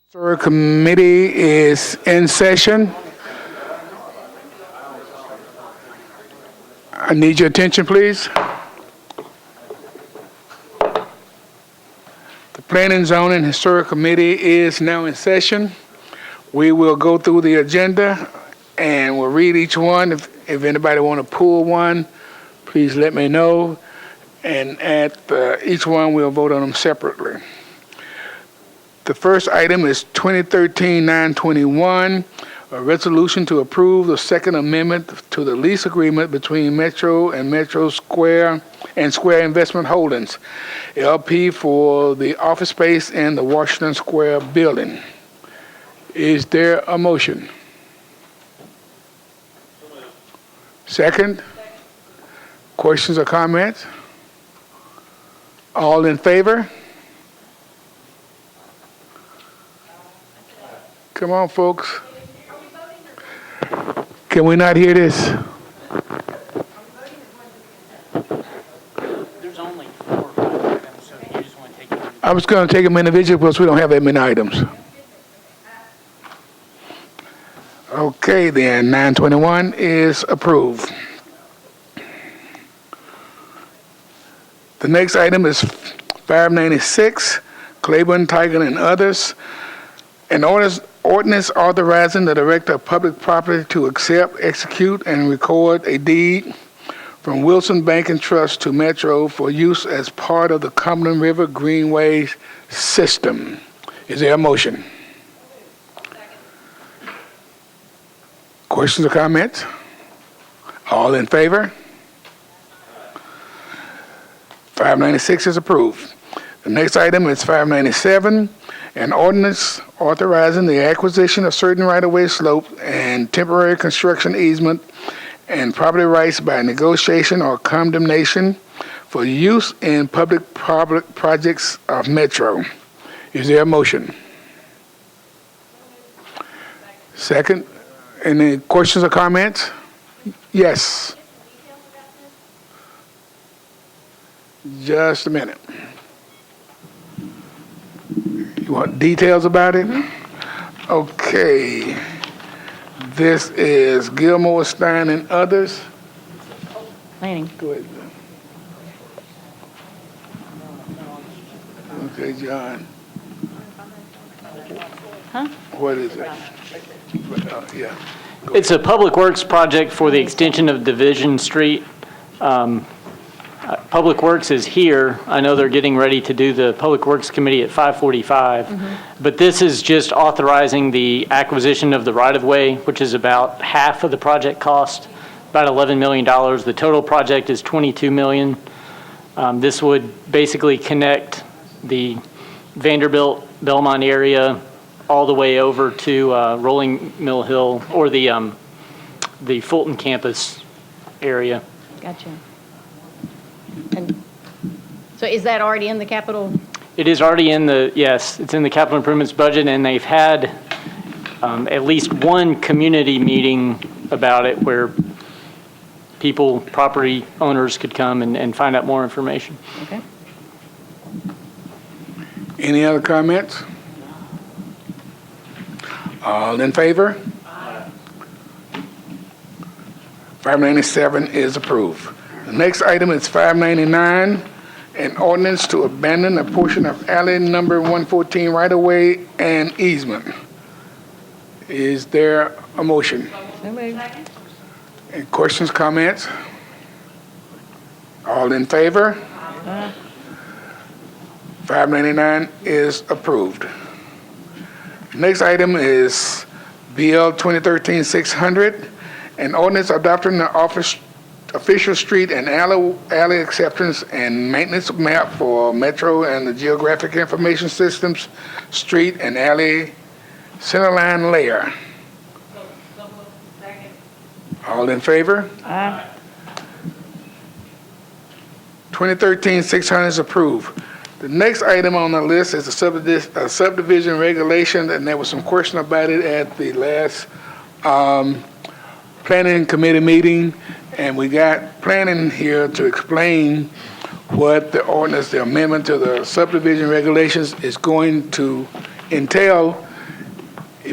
Historic Committee is in session. I need your attention, please. The Planning, Zoning, Historic Committee is now in session. We will go through the agenda and we'll read each one. If anybody want to pull one, please let me know. And at each one, we'll vote on them separately. The first item is 2013-921, a resolution to approve the Second Amendment to the lease agreement between Metro and Metro Square and Square Investment Holdings, LP, for the office space in the Washington Square building. Is there a motion? Second? Questions or comments? All in favor? Come on, folks. Can we not hear this? There's only 4 or 5 items, so you just want to take them. I was going to take them individually because we don't have that many items. Okay, then 921 is approved. The next item is 596, Claiborne, Tiger, and others. An ordinance authorizing the Director of Public Property to accept, execute, and record a deed from Wilson Bank and Trust to Metro for use as part of the Cumberland River Greenway system. Is there a motion? Questions or comments? All in favor? 596 is approved. The next item is 597, an ordinance authorizing the acquisition of certain right-of-way slopes and temporary construction easement and property rights by negotiation or condemnation for use in public projects of Metro. Is there a motion? Second. Any questions or comments? Yes. Just a minute. You want details about it? Mm-hmm. Okay. This is Gilmore, Stein, and others. Planning. Go ahead. Okay, John. Huh? What is it? Yeah. It's a public works project for the extension of Division Street. Public Works is here. I know they're getting ready to do the Public Works Committee at 5:45, but this is just authorizing the acquisition of the right-of-way, which is about half of the project cost, about $11 million. The total project is $22 million. This would basically connect the Vanderbilt, Belmont area all the way over to Rolling Mill Hill, or the Fulton campus area. Gotcha. And so is that already in the capital? It is already in the, yes, it's in the capital improvements budget, and they've had at least one community meeting about it where people, property owners could come and find out more information. Okay. Any other comments? All in favor? 597 is approved. The next item is 599, an ordinance to abandon a portion of alley number 114 right-of-way and easement. Is there a motion? So moved. Any questions, comments? All in favor? 599 is approved. Next item is BL 2013-600, an ordinance adopting the official street and alley acceptance and maintenance map for Metro and the Geographic Information Systems street and alley centerline layer. All in favor? Aye. 2013-600 is approved. The next item on the list is a subdivision regulation, and there was some question about it at the last planning committee meeting, and we got planning here to explain what the ordinance, the amendment to the subdivision regulations is going to entail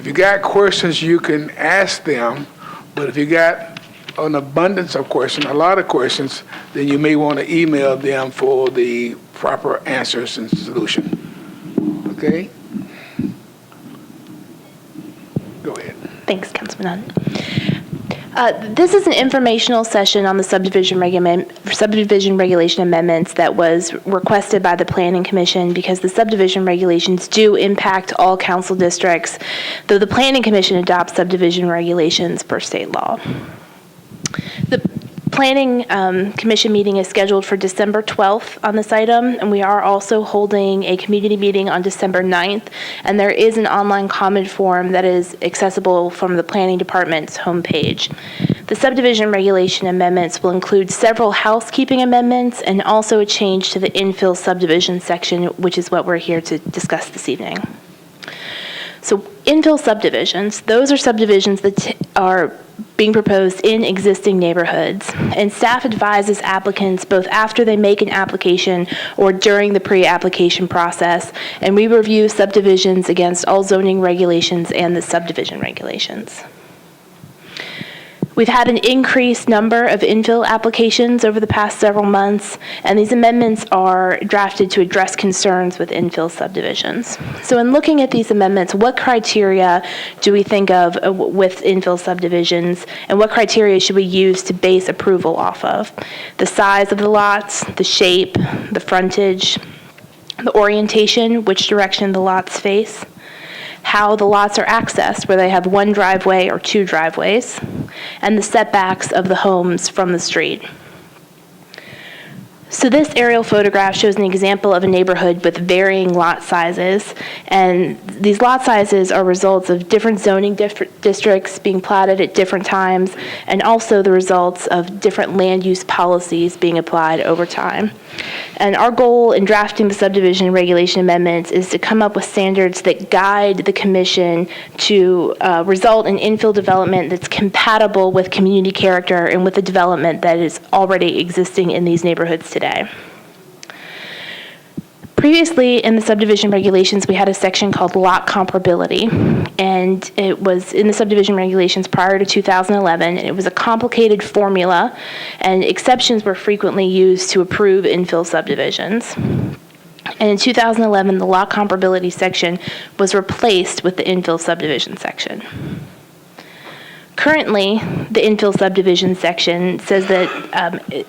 If you got questions, you can ask them, but if you got an abundance of questions, a lot of questions, then you may want to email them for the proper answers and solution. Okay? Go ahead. Thanks, Councilman Hunt. This is an informational session on the subdivision regulation amendments that was requested by the Planning Commission because the subdivision regulations do impact all council districts, though the Planning Commission adopts subdivision regulations per state law. The Planning Commission meeting is scheduled for December 12th on this item, and we are also holding a community meeting on December 9th, and there is an online comment form that is accessible from the Planning Department's homepage. The subdivision regulation amendments will include several housekeeping amendments and also a change to the infill subdivision section, which is what we're here to discuss this evening. So infill subdivisions, those are subdivisions that are being proposed in existing neighborhoods, and staff advises applicants both after they make an application or during the pre-application process, and we review subdivisions against all zoning regulations and the subdivision regulations. We've had an increased number of infill applications over the past several months, and these amendments are drafted to address concerns with infill subdivisions. So in looking at these amendments, what criteria do we think of with infill subdivisions, and what criteria should we use to base approval off of? The size of the lots, the shape, the frontage, the orientation, which direction the lots face, how the lots are accessed, whether they have one driveway or two driveways, and the setbacks of the homes from the street. So this aerial photograph shows an example of a neighborhood with varying lot sizes, and these lot sizes are results of different zoning districts being platted at different times, and also the results of different land use policies being applied over time. And our goal in drafting the subdivision regulation amendments is to come up with standards that guide the commission to result in infill development that's compatible with community character and with the development that is already existing in these neighborhoods today. Previously, in the subdivision regulations, we had a section called lot comparability, and it was in the subdivision regulations prior to 2011, and it was a complicated formula, and exceptions were frequently used to approve infill subdivisions. And in 2011, the lot comparability section was replaced with the infill subdivision section. Currently, the infill subdivision section says that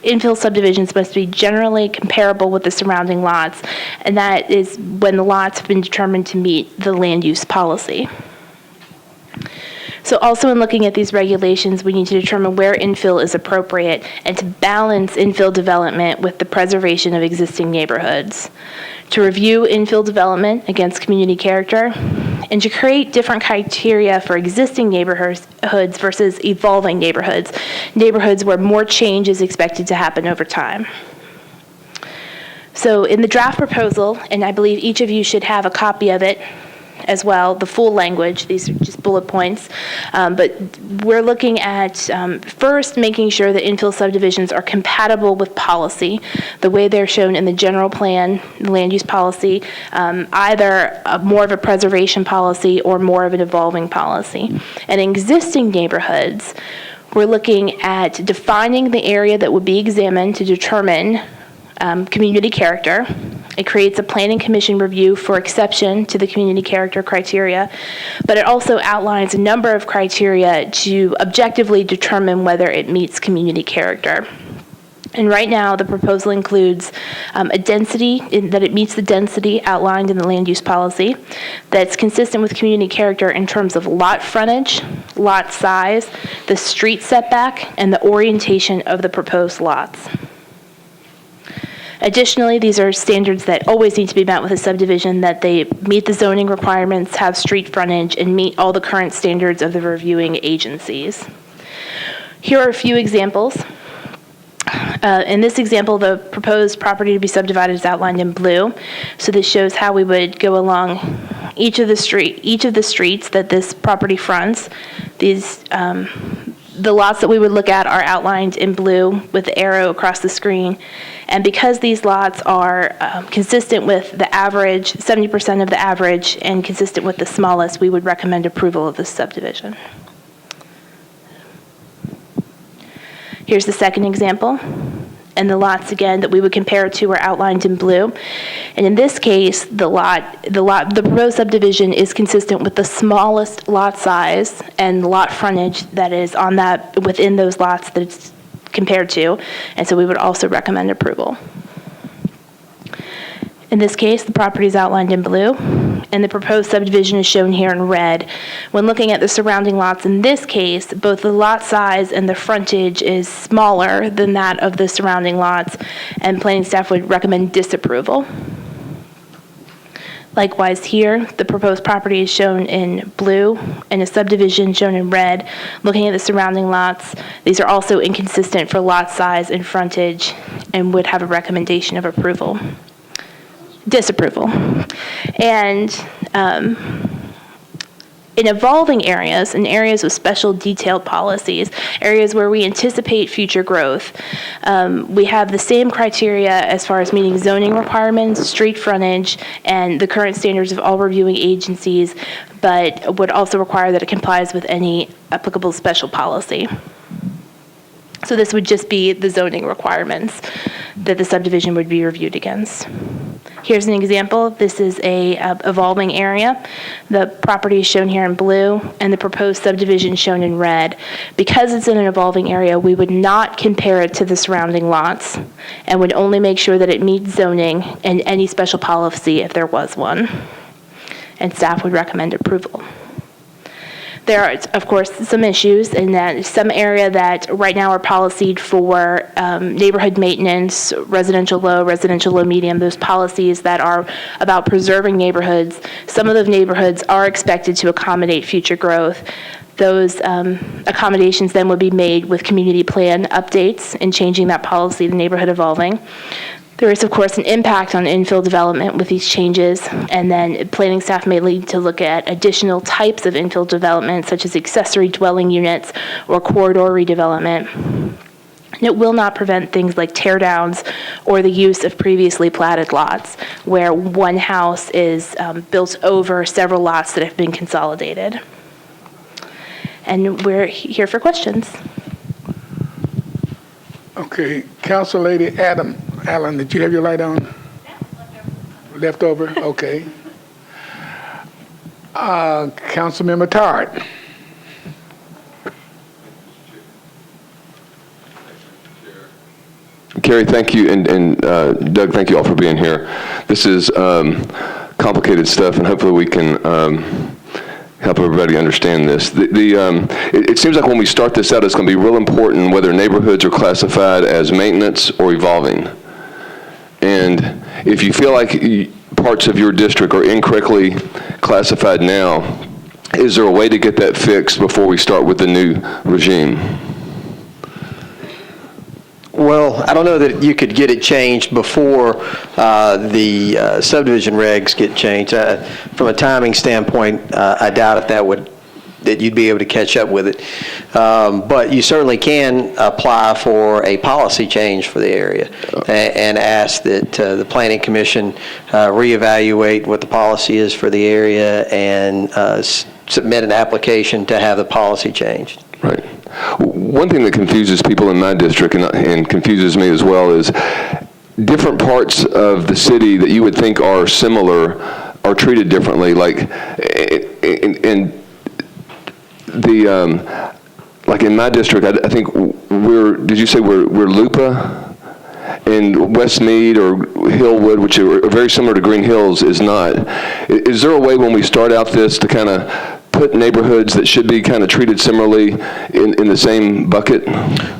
infill subdivisions must be generally comparable with the surrounding lots, and that is when the lots have been determined to meet the land use policy. So also in looking at these regulations, we need to determine where infill is appropriate and to balance infill development with the preservation of existing neighborhoods, to review infill development against community character, and to create different criteria for existing neighborhoods versus evolving neighborhoods where more change is expected to happen over time. So in the draft proposal, and I believe each of you should have a copy of it as well, the full language, these are just bullet points, but we're looking at first making sure that infill subdivisions are compatible with policy, the way they're shown in the general plan, the land use policy, either more of a preservation policy or more of an evolving policy. And in existing neighborhoods, we're looking at defining the area that would be examined to determine community character. It creates a planning commission review for exception to the community character criteria, but it also outlines a number of criteria to objectively determine whether it meets community character. And right now, the proposal includes a density, that it meets the density outlined in the land use policy, that's consistent with community character in terms of lot frontage, lot size, the street setback, and the orientation of the proposed lots. Additionally, these are standards that always need to be met with a subdivision, that they meet the zoning requirements, have street frontage, and meet all the current standards of the reviewing agencies. Here are a few examples. In this example, the proposed property to be subdivided is outlined in blue. So this shows how we would go along each of the streets that this property fronts. The lots that we would look at are outlined in blue with the arrow across the screen. And because these lots are consistent with the average, 70% of the average, and consistent with the smallest, we would recommend approval of this subdivision. Here's the second example. And the lots, again, that we would compare it to are outlined in blue. And in this case, the proposed subdivision is consistent with the smallest lot size and lot frontage that is on that, within those lots that it's compared to. And so we would also recommend approval. In this case, the property is outlined in blue, and the proposed subdivision is shown here in red. When looking at the surrounding lots, in this case, both the lot size and the frontage is smaller than that of the surrounding lots, and planning staff would recommend disapproval. Likewise here, the proposed property is shown in blue, and a subdivision shown in red. Looking at the surrounding lots, these are also inconsistent for lot size and frontage, and would have a recommendation of approval. Disapproval. And in evolving areas, in areas with special detailed policies, areas where we anticipate future growth, we have the same criteria as far as meeting zoning requirements, street frontage, and the current standards of all reviewing agencies, but would also require that it complies with any applicable special policy. So this would just be the zoning requirements that the subdivision would be reviewed against. Here's an example. This is a evolving area. The property is shown here in blue, and the proposed subdivision shown in red. Because it's in an evolving area, we would not compare it to the surrounding lots, and would only make sure that it meets zoning and any special policy if there was one. And staff would recommend approval. There are, of course, some issues in that some area that right now are policied for neighborhood maintenance, residential low medium, those policies that are about preserving neighborhoods. Some of those neighborhoods are expected to accommodate future growth. Those accommodations then would be made with community plan updates and changing that policy, the neighborhood evolving. There is, of course, an impact on infill development with these changes, and then planning staff may need to look at additional types of infill development, such as accessory dwelling units or corridor redevelopment. And it will not prevent things like tear downs or the use of previously platted lots, where one house is built over several lots that have been consolidated. And we're here for questions. Okay, Council Lady Allen, did you have your light on? Leftover, okay. Councilmember Tart. Kerry, thank you, and Doug, thank you all for being here. This is complicated stuff, and hopefully we can help everybody understand this. It seems like when we start this out, it's going to be real important whether neighborhoods are classified as maintenance or evolving. And if you feel like parts of your district are incorrectly classified now, is there a way to get that fixed before we start with the new regime? Well, I don't know that you could get it changed before the subdivision regs get changed. From a timing standpoint, I doubt that you'd be able to catch up with it. But you certainly can apply for a policy change for the area and ask that the Planning Commission reevaluate what the policy is for the area and submit an application to have the policy changed. Right. One thing that confuses people in my district and confuses me as well is different parts of the city that you would think are similar are treated differently. Like like in my district, I think did you say we're Lupa? And Westmead or Hillwood, which are very similar to Green Hills, is not. Is there a way when we start out this to kind of put neighborhoods that should be kind of treated similarly in the same bucket?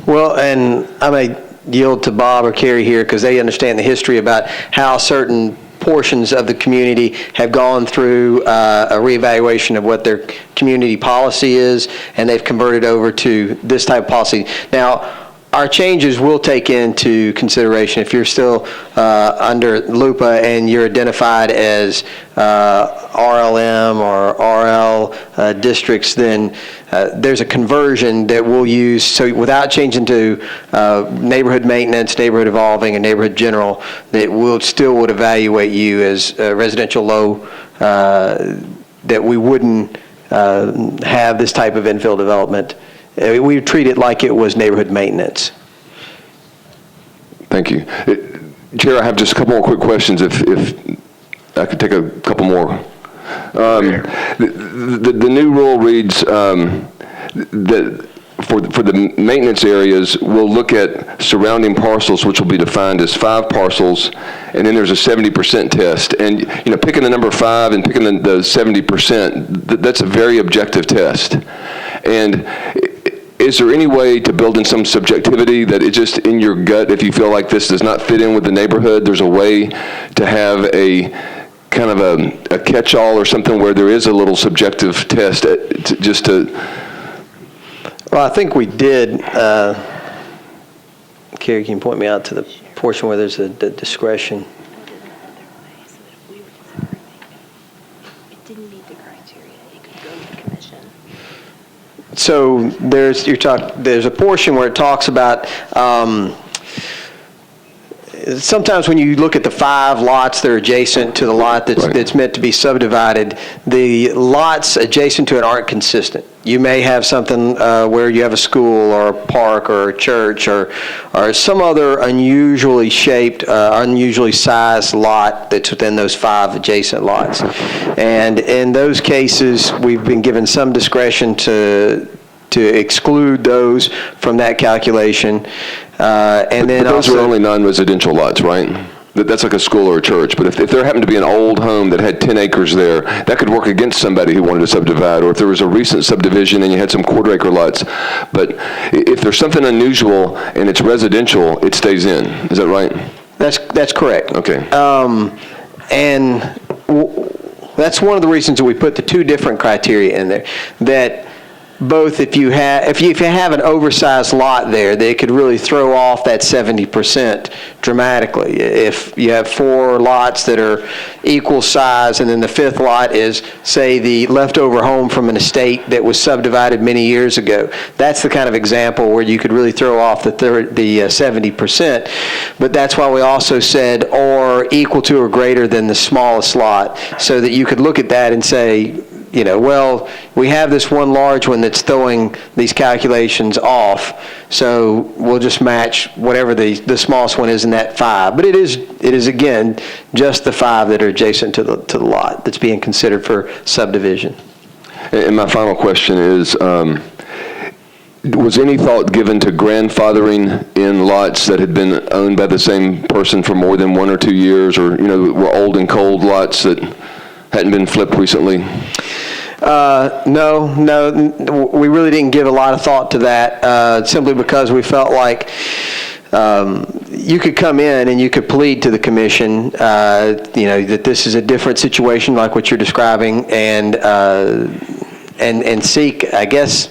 Well, And I may yield to Bob or Kerry here because they understand the history about how certain portions of the community have gone through a reevaluation of what their community policy is, and they've converted over to this type of policy. Now, our changes will take into consideration if you're still under LUPA and you're identified as RLM or RL districts, then there's a conversion that we'll use. So without changing to neighborhood maintenance, neighborhood evolving, and neighborhood general, that we'll still would evaluate you as residential low, that we wouldn't have this type of infill development. We treat it like it was neighborhood maintenance. Thank you. Chair, I have just a couple more quick questions if I could take a couple more. The new rule reads that for the maintenance areas, we'll look at surrounding parcels, which will be defined as 5 parcels, and then there's a 70% test. And, you know, picking the number 5 and picking the 70%, that's a very objective test. And is there any way to build in some subjectivity that it's just in your gut, if you feel like this does not fit in with the neighborhood, there's a way to have a kind of a catch-all or something where there is a little subjective test just to... Well, I think we did. Carrie, can you point me out to the portion where there's the discretion? So there's a portion where it talks about sometimes when you look at the 5 lots that are adjacent to the lot that's meant to be subdivided, the lots adjacent to it aren't consistent. You may have something where you have a school or a park or a church or some other unusually shaped, unusually sized lot that's within those 5 adjacent lots. And in those cases, we've been given some discretion to exclude those from that calculation. And then but those are only non-residential lots, right? That's like a school or a church. But if there happened to be an old home that had 10 acres there, that could work against somebody who wanted to subdivide. Or if there was a recent subdivision and you had some quarter-acre lots. But if there's something unusual and it's residential, it stays in. Is that right? That's correct. Okay. And that's one of the reasons that we put the 2 different criteria in there. That both if you have an oversized lot there, they could really throw off that 70% dramatically. If you have 4 lots that are equal size, and then the 5th lot is, say, the leftover home from an estate that was subdivided many years ago, that's the kind of example where you could really throw off the 70%. But that's why we also said, or equal to or greater than the smallest lot, so that you could look at that and say, you know, well, we have this one large one that's throwing these calculations off, so we'll just match whatever the smallest one is in that 5. But it is again just the 5 that are adjacent to the lot that's being considered for subdivision. And my final question is, was any thought given to grandfathering in lots that had been owned by the same person for more than 1 or 2 years, or, you know, were old and cold lots that hadn't been flipped recently? No, we really didn't give a lot of thought to that, simply because we felt like you could come in and you could plead to the commission, you know, that this is a different situation like what you're describing, and seek, I guess,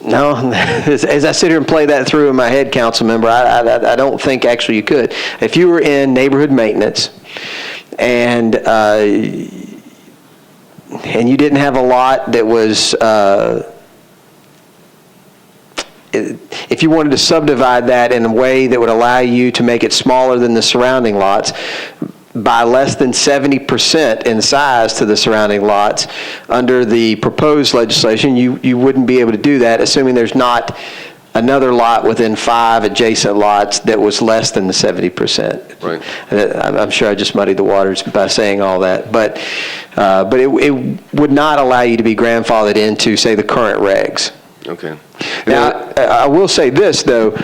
no, as I sit here and play that through in my head, council member, I don't think actually you could. If you were in neighborhood maintenance and you didn't have a lot that was, if you wanted to subdivide that in a way that would allow you to make it smaller than the surrounding lots, by less than 70% in size to the surrounding lots, under the proposed legislation, you wouldn't be able to do that, assuming there's not another lot within 5 adjacent lots that was less than the 70%. Right. I'm sure I just muddied the waters by saying all that, but it would not allow you to be grandfathered into, say, the current regs. Okay. Now, I will say this, though.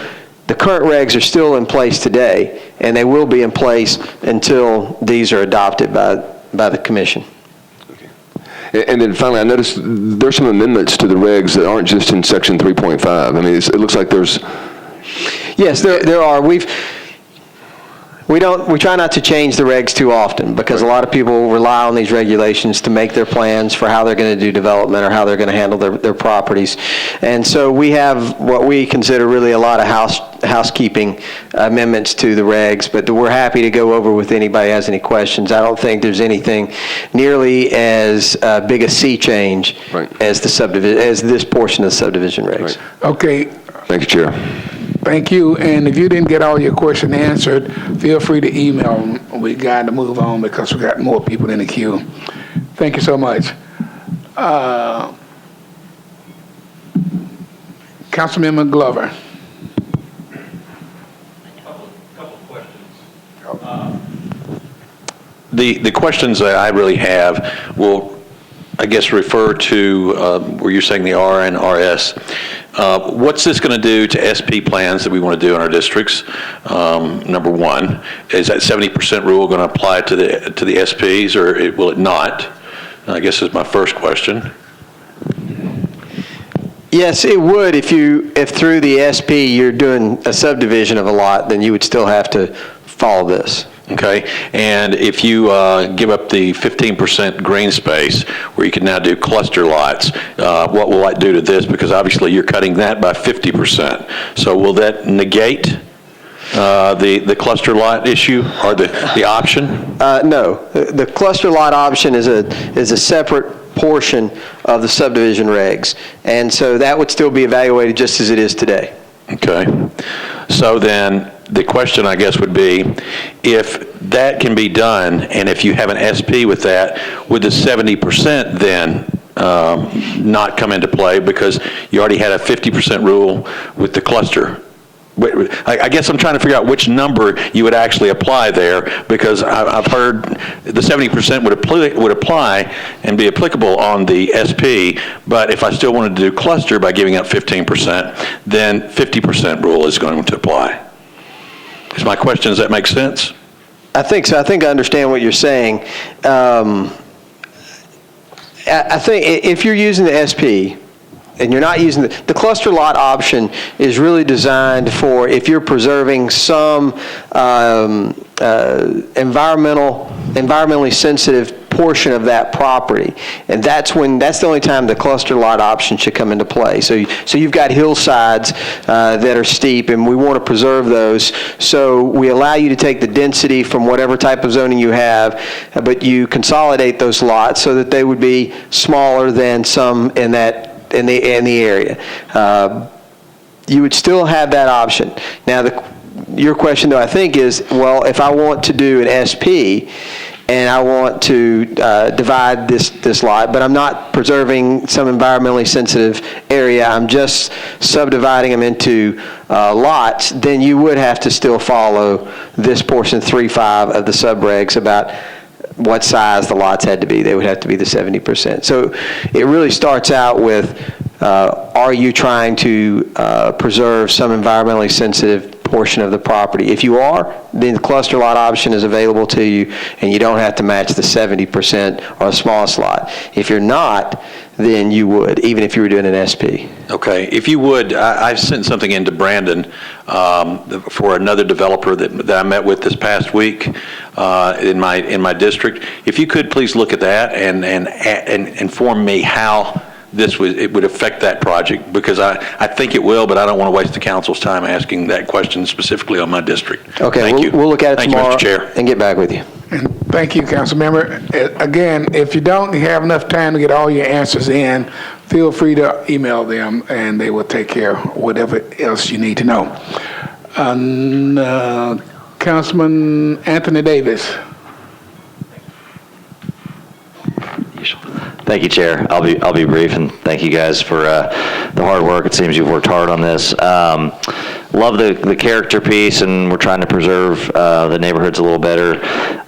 The current regs are still in place today, and they will be in place until these are adopted by the commission. Okay. And then finally, I noticed there's some amendments to the regs that aren't just in section 3.5. I mean, it looks like there's... Yes, there are. We try not to change the regs too often, because a lot of people rely on these regulations to make their plans for how they're going to do development or how they're going to handle their properties. And so we have what we consider really a lot of housekeeping amendments to the regs, but we're happy to go over with anybody has any questions. I don't think there's anything nearly as big a sea change as the subdivision, as this portion of the subdivision regs. Okay, Thank you, Chair. thank you. And if you didn't get all your question answered, feel free to email them. We got to move on because we got more people in the queue. Thank you so much. Councilmember Glover. The questions that I really have will, I guess, refer to where you're saying the R and RS. What's this going to do to SP plans that we want to do in our districts? Number one, is that 70% rule going to apply to the SPs, or will it not? I guess is my first question. Yes, it would. If through the SP you're doing a subdivision of a lot, then you would still have to follow this. Okay, and if you give up the 15% green space where you can now do cluster lots, what will that do to this? Because obviously you're cutting that by 50%. So will that negate the cluster lot issue or the option? No, the cluster lot option is a separate portion of the subdivision regs, and so that would still be evaluated just as it is today. Okay, so then the question, I guess, would be, if that can be done, and if you have an SP with that, would the 70% then not come into play because you already had a 50% rule with the cluster? I guess I'm trying to figure out which number you would actually apply there, because I've heard the 70% would apply and be applicable on the SP, but if I still wanted to do cluster by giving up 15%, then 50% rule is going to apply. Is my question, does that make sense? I think so. I think I understand what you're saying. I think if you're using the SP, and you're not using the cluster lot option is really designed for if you're preserving some environmentally sensitive portion of that property, and that's the only time the cluster lot option should come into play. So you've got hillsides that are steep, and we want to preserve those. So we allow you to take the density from whatever type of zoning you have, but you consolidate those lots so that they would be smaller than some in the area. You would still have that option. Now, your question, though, I think is, well, if I want to do an SP and I want to divide this lot, but I'm not preserving some environmentally sensitive area, I'm just subdividing them into lots, then you would have to still follow this portion 3.5 of the subregs about what size the lots had to be. They would have to be the 70%. So it really starts out with, are you trying to preserve some environmentally sensitive portion of the property? If you are, then the cluster lot option is available to you, and you don't have to match the 70% or the smallest lot. If you're not, then you would, even if you were doing an SP. Okay, if you would, I've sent something into Brandon for another developer that I met with this past week in my district. If you could please look at that and inform me how it would affect that project, because I think it will, but I don't want to waste the council's time asking that question specifically on my district. Okay, Thank you. We'll look at it tomorrow, Mr. Chair, and get back with you. And thank you, Councilmember. Again, if you don't have enough time to get all your answers in, feel free to email them, and they will take care of whatever else you need to know. Councilman Anthony Davis. Thank you, Chair. I'll be brief, and thank you guys for the hard work. It seems you've worked hard on this. Love the character piece, and we're trying to preserve the neighborhoods a little better.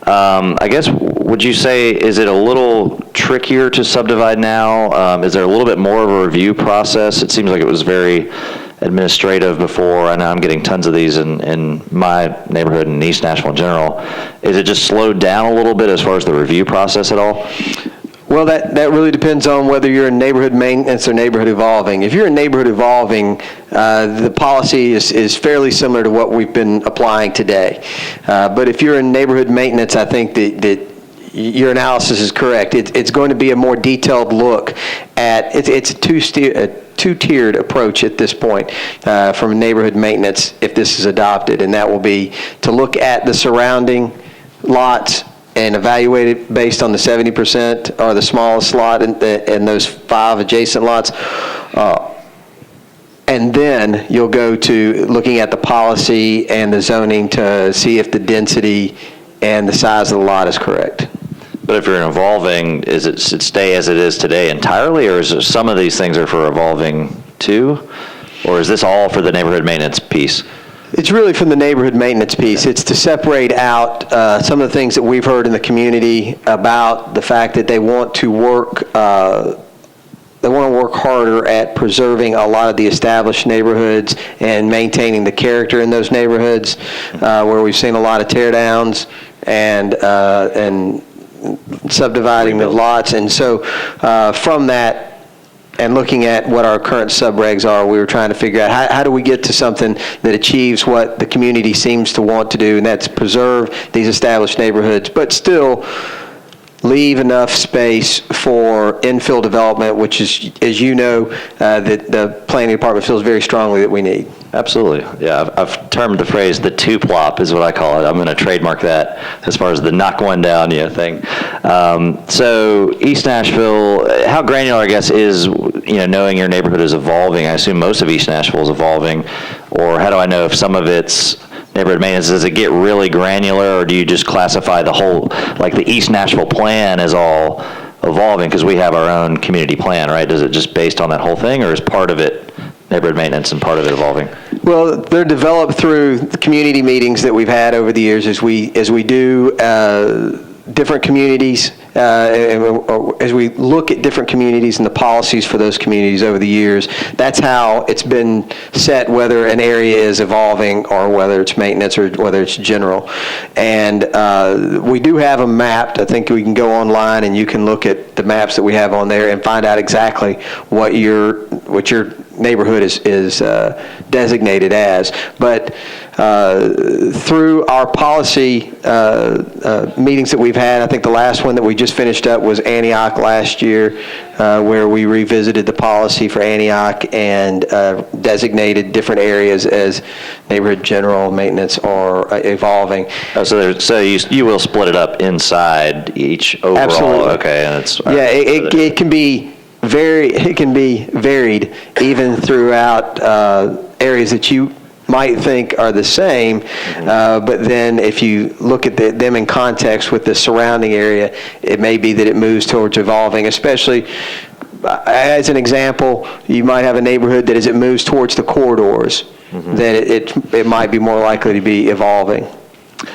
I guess, would you say, is it a little trickier to subdivide now? Is there a little bit more of a review process? It seems like it was very administrative before. I know I'm getting tons of these in my neighborhood and East Nashville in general. Is it just slowed down a little bit as far as the review process at all? Well, that really depends on whether you're in neighborhood maintenance or neighborhood evolving. If you're in neighborhood evolving, the policy is fairly similar to what we've been applying today. But if you're in neighborhood maintenance, I think that your analysis is correct. It's going to be a more detailed look at, it's a two-tiered approach at this point from neighborhood maintenance if this is adopted, and that will be to look at the surrounding lots and evaluate it based on the 70% or the smallest lot in those 5 adjacent lots. And then you'll go to looking at the policy and the zoning to see if the density and the size of the lot is correct. But if you're evolving, is it should stay as it is today entirely, or is it some of these things are for evolving too? Or is this all for the neighborhood maintenance piece? It's really from the neighborhood maintenance piece. It's to separate out some of the things that we've heard in the community about the fact that they want to work harder at preserving a lot of the established neighborhoods and maintaining the character in those neighborhoods, where we've seen a lot of tear downs and subdividing of lots. And so from that, and looking at what our current subregs are, we were trying to figure out how do we get to something that achieves what the community seems to want to do, and that's preserve these established neighborhoods, but still leave enough space for infill development, which is, as you know, that the planning department feels very strongly that we need. Absolutely. Yeah, I've termed the phrase the two-plop is what I call it. I'm going to trademark that as far as the knock one down thing. So East Nashville, how granular, I guess, is, knowing your neighborhood is evolving? I assume most of East Nashville is evolving. Or how do I know if some of it's neighborhood maintenance? Does it get really granular, or do you just classify the whole, like the East Nashville plan as all evolving because we have our own community plan, right? Is it just based on that whole thing, or is part of it neighborhood maintenance and part of it evolving? Well, they're developed through the community meetings that we've had over the years as we do different communities, as we look at different communities and the policies for those communities over the years. That's how it's been set, whether an area is evolving or whether it's maintenance or whether it's general. And we do have them mapped. I think we can go online and you can look at the maps that we have on there and find out exactly what your neighborhood is designated as. But through our policy meetings that we've had, I think the last one that we just finished up was Antioch last year, where we revisited the policy for Antioch and designated different areas as neighborhood general maintenance or evolving. Oh, so you will split it up inside each overall. Absolutely. Okay, and it's it can be varied even throughout areas that you might think are the same, but then if you look at them in context with the surrounding area, it may be that it moves towards evolving. Especially as an example, you might have a neighborhood that as it moves towards the corridors, then it might be more likely to be evolving.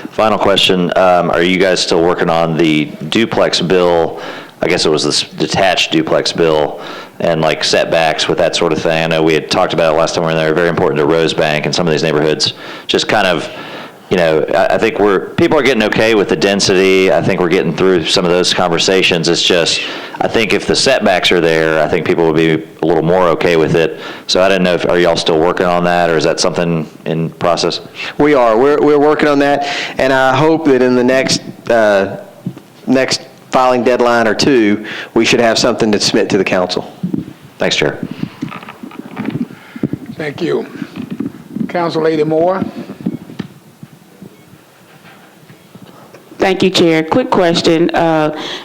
Final question, are you guys still working on the duplex bill? I guess it was this detached duplex bill and like setbacks with that sort of thing. I know we had talked about it last time we were there, very important to Rosebank and some of these neighborhoods. Just kind of, I think people are getting okay with the density. I think we're getting through some of those conversations. It's just, I think if the setbacks are there, I think people will be a little more okay with it. So I didn't know are y'all still working on that, or is that something in process? We are. We're working on that, and I hope that in the next filing deadline or two, we should have something to submit to the council. Thanks, Chair. Thank you. Council Lady Moore. Thank you, Chair. Quick question.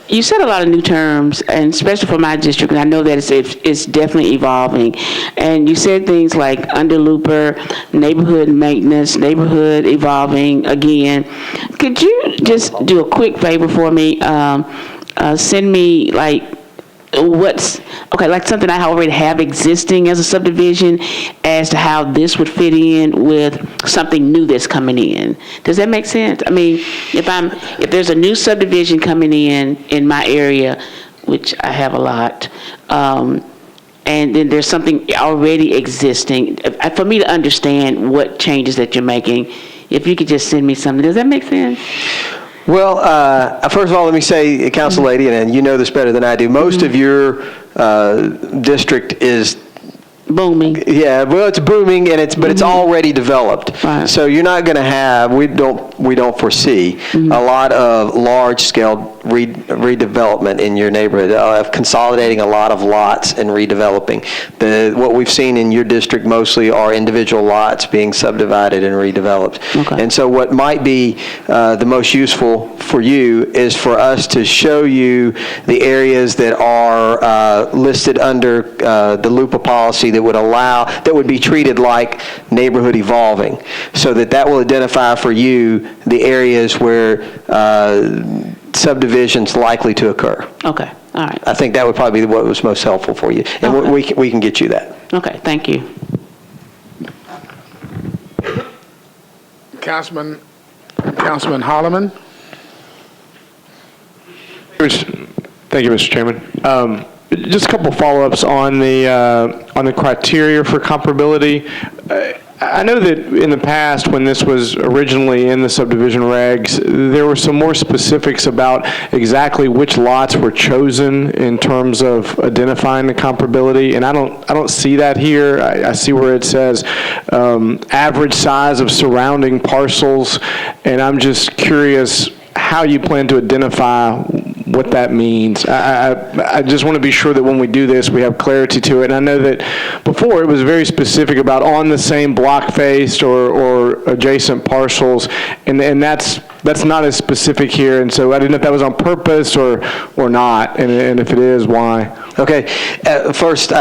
You said a lot of new terms, and especially for my district, and I know that it's definitely evolving. And you said things like underlooper, neighborhood maintenance, neighborhood evolving again. Could you just do a quick favor for me? Send me like something I already have existing as a subdivision as to how this would fit in with something new that's coming in. Does that make sense? I mean, if there's a new subdivision coming in my area, which I have a lot, and then there's something already existing, for me to understand what changes that you're making, if you could just send me something. Does that make sense? Well, first of all, let me say, Council Lady, and you know this better than I do, most of your district is Booming. yeah, well, it's booming, and but it's already developed. Right. So you're not going to have, we don't foresee a lot of large-scale redevelopment in your neighborhood, of consolidating a lot of lots and redeveloping. What we've seen in your district mostly are individual lots being subdivided and redeveloped. Okay. And so what might be the most useful for you is for us to show you the areas that are listed under the LUPA policy that would be treated like neighborhood evolving, so that will identify for you the areas where subdivision's likely to occur. Okay, all right. I think that would probably be what was most helpful for you, and Okay. we can get you that. Okay, thank you. Councilman Holloman. Thank you, Mr. Chairman. Just a couple follow-ups on the criteria for comparability. I know that in the past, when this was originally in the subdivision regs, there were some more specifics about exactly which lots were chosen in terms of identifying the comparability, and I don't see that here. I see where it says average size of surrounding parcels, and I'm just curious how you plan to identify what that means. I just want to be sure that when we do this, we have clarity to it. And I know that before it was very specific about on the same block faced or adjacent parcels, and that's not as specific here. And so I didn't know if that was on purpose or not, and if it is, why? Okay, first,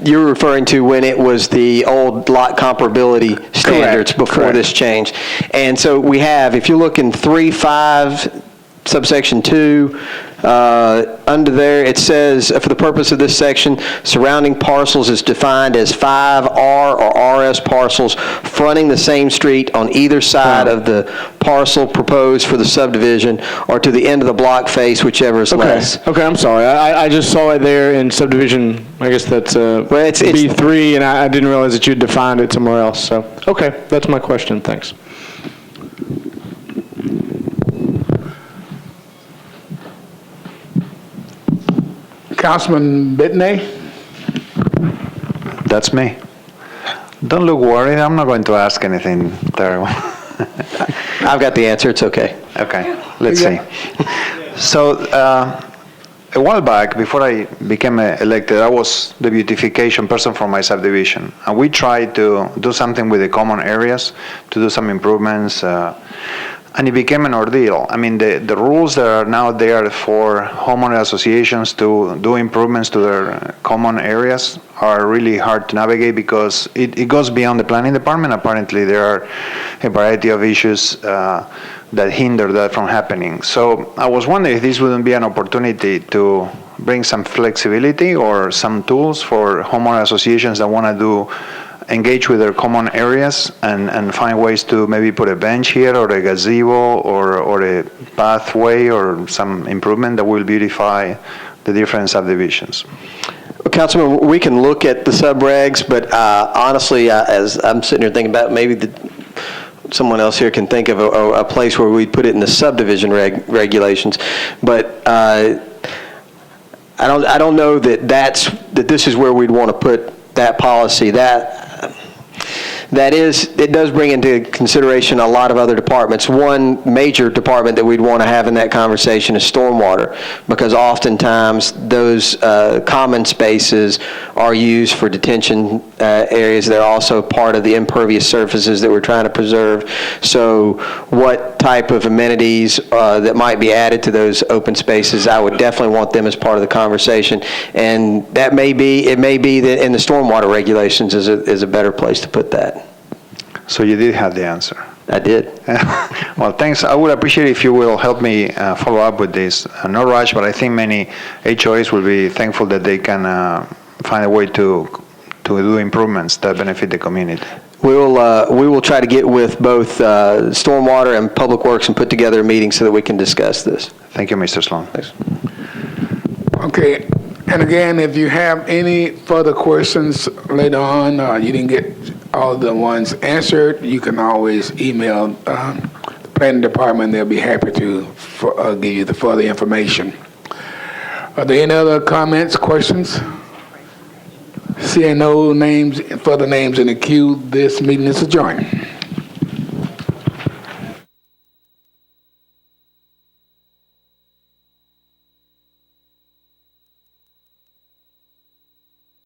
you're referring to when it was the old lot comparability standards before this change. And so we have, if you look in 3.5 subsection 2, under there, it says, for the purpose of this section, surrounding parcels is defined as 5R or RS parcels fronting the same street on either side of the parcel proposed for the subdivision, or to the end of the block face, whichever is less. Okay, I'm sorry. I just saw it there in subdivision, I guess that's it's B3, and I didn't realize that you had defined it somewhere else. So, okay, that's my question. Thanks. Councilman Bitney. That's me. Don't look worried. I'm not going to ask anything terrible. I've got the answer. It's okay. Okay, let's see. So, a while back, before I became elected, I was the beautification person for my subdivision. And we tried to do something with the common areas, to do some improvements, and it became an ordeal. I mean, the rules that are now there for homeowner associations to do improvements to their common areas are really hard to navigate because it goes beyond the planning department. Apparently, there are a variety of issues that hinder that from happening. So I was wondering if this wouldn't be an opportunity to bring some flexibility or some tools for homeowner associations that want to engage with their common areas and find ways to maybe put a bench here or a gazebo or a pathway or some improvement that will beautify the different subdivisions. Well, Councilman, we can look at the sub-regs, but honestly, as I'm sitting here thinking about maybe someone else here can think of a place where we'd put it in the subdivision regulations, but I don't know that this is where we'd want to put that policy. It does bring into consideration a lot of other departments. One major department that we'd want to have in that conversation is stormwater, because oftentimes those common spaces are used for detention areas. They're also part of the impervious surfaces that we're trying to preserve. So what type of amenities that might be added to those open spaces, I would definitely want them as part of the conversation. And it may be that in the stormwater regulations is a better place to put that. So you did have the answer. I did. Well, thanks. I would appreciate if you will help me follow up with this. No rush, but I think many HOAs will be thankful that they can find a way to do improvements that benefit the community. We will try to get with both Stormwater and Public Works and put together a meeting so that we can discuss this. Thank you, Mr. Sloan. Thanks. Okay, and again, if you have any further questions later on, you didn't get all of the ones answered, you can always email the planning department. They'll be happy to give you the further information. Are there any other comments, questions? Seeing no names, further names in the queue, this meeting is adjourned.